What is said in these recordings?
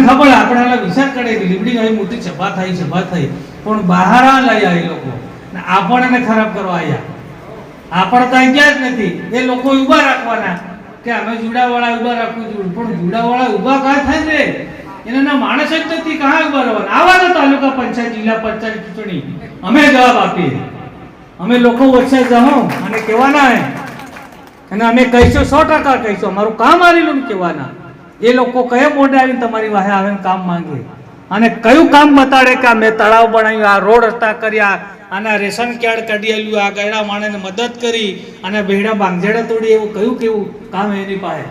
ખબર આપણે વિચાર કરે કે લીમડી આવી મોટી સભા થઈ પણ બહાર લઈ આવી લોકો આપણને ખરાબ કરવા આવ્યા. આપણે તો ગયા જ નથી. એ લોકો ઊભા રાખવાના કે અમે જુડાવાળા ઊભા રાખવું જોઈએ, પણ જુડાવાળા ઊભા કાં થાય ને એના માણસ જ નથી. કાં ઊભા રહેવાના? આવા તાલુકા પંચાયત જિલ્લા પંચાયત ચૂંટણી અમે જવાબ આપીએ. અમે લોકો વચ્ચે જાઉં અને કહેવાના હે અને અમે કહીશું 100% કહીશું. અમારું કામ આવેલું કહેવાના. એ લોકો કયા મોઢે આવીને તમારી વાહે આવીને કામ માંગે અને કયું કામ બતાડે કે મેં તળાવ બનાવ્યું, આ રોડ રસ્તા કર્યા, આના રેશન કાર્ડ કાઢી આલ્યું, આ ગયડા માણસને મદદ કરી અને ભેડા બાંધેડા તોડી, એવું કયું કેવું કામ એની પાસે?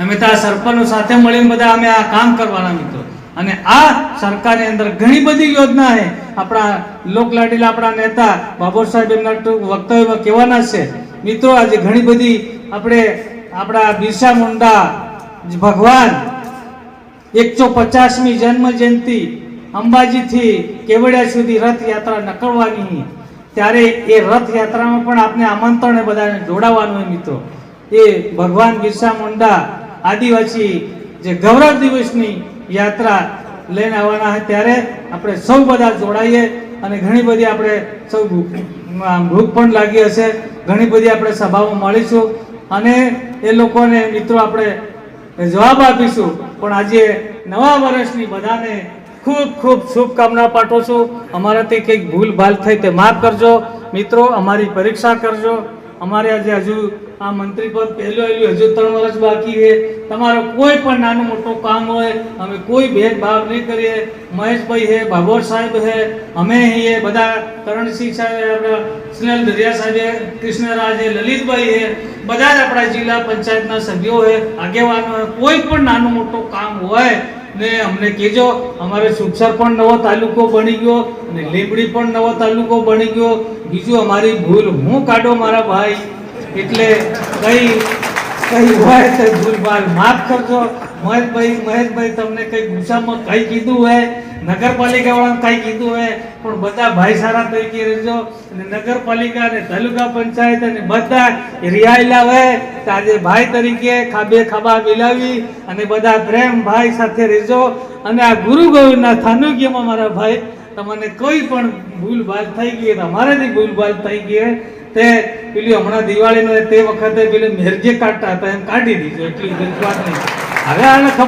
અમે તો આ સરપંચો સાથે મળીને બધા અમે આ કામ કરવાના મિત્રો. અને આ સરકારની અંદર ઘણી બધી યોજના છે. આપણા લોકલાડીલા આપણા નેતા બાબર સાહેબ એમના વક્તવ્યમાં કહેવાના છે મિત્રો. આજે ઘણી બધી આપણે આપણા બિરસા મુંડા ભગવાન 150મી જન્મ જયંતિ અંબાજીથી કેવડિયા સુધી રથયાત્રા નીકળવાની, ત્યારે એ રથયાત્રામાં પણ આપણે આમંત્રણ બધાને જોડાવાનું હોય મિત્રો. એ ભગવાન બિરસા મુંડા આદિવાસી જે ગૌરવ દિવસની યાત્રા લઈને આવવાના હોય ત્યારે આપણે સૌ બધા જોડાઈએ અને ઘણી બધી આપણે સૌ ભૂખ પણ લાગી હશે. ઘણી બધી આપણે સભામાં મળીશું અને એ લોકોને મિત્રો આપણે જવાબ આપીશું. પણ આજે નવા વર્ષની બધાને ખૂબ ખૂબ શુભકામના પાઠવું છું. અમારાથી કંઈક ભૂલ ભાલ થઈ તે માફ કરજો મિત્રો. અમારી પરીક્ષા કરજો. અમારે આજે હજુ આ મંત્રી પદ પહેલું આવ્યું, હજુ 3 વર્ષ બાકી છે. તમારો કોઈ પણ નાનું મોટું કામ હોય અમે કોઈ ભેદભાવ નહીં કરીએ. મહેશભાઈ હે, બાબર સાહેબ હે, અમે હે, બધા કરણસિંહ સાહેબ, સ્નેહલ દરિયા સાહેબ, કૃષ્ણરાજ હે, લલિતભાઈ હે, બધા જ આપણા જિલ્લા પંચાયતના સભ્યો હે, આગેવાનો હે. કોઈ પણ નાનું મોટું કામ હોય ને અમને કહેજો. અમારે સુખસર પણ નવો તાલુકો બની ગયો અને લીંબડી પણ નવો તાલુકો બની ગયો. બીજું અમારી ભૂલ હું કાઢો મારા ભાઈ. એટલે કઈ હોય તો ભૂલ ભાલ માફ કરજો. મહેશભાઈ તમને કઈ ગુસ્સામાં કઈ કીધું હોય, નગરપાલિકા વાળાને કઈ કીધું હોય, પણ બધા ભાઈચારા તરીકે રહેજો. અને નગરપાલિકા અને તાલુકા પંચાયત અને બધા રિયાયેલા હોય તો આજે ભાઈ તરીકે ખાબે ખાબા મિલાવી અને બધા પ્રેમ ભાઈ સાથે રહેજો. અને આ ગુરુ ગોવિંદના થાનુકીયમાં મારા ભાઈ તમને કોઈ પણ ભૂલ ભાલ થઈ ગઈ, અમારાથી ભૂલ ભાલ થઈ ગઈ તે પેલી હમણાં દિવાળીનો તે વખતે પેલી મેરજે કાઢતા હતા એમ કાઢી દીધું. એટલી વાત નહીં. હવે આને ખબર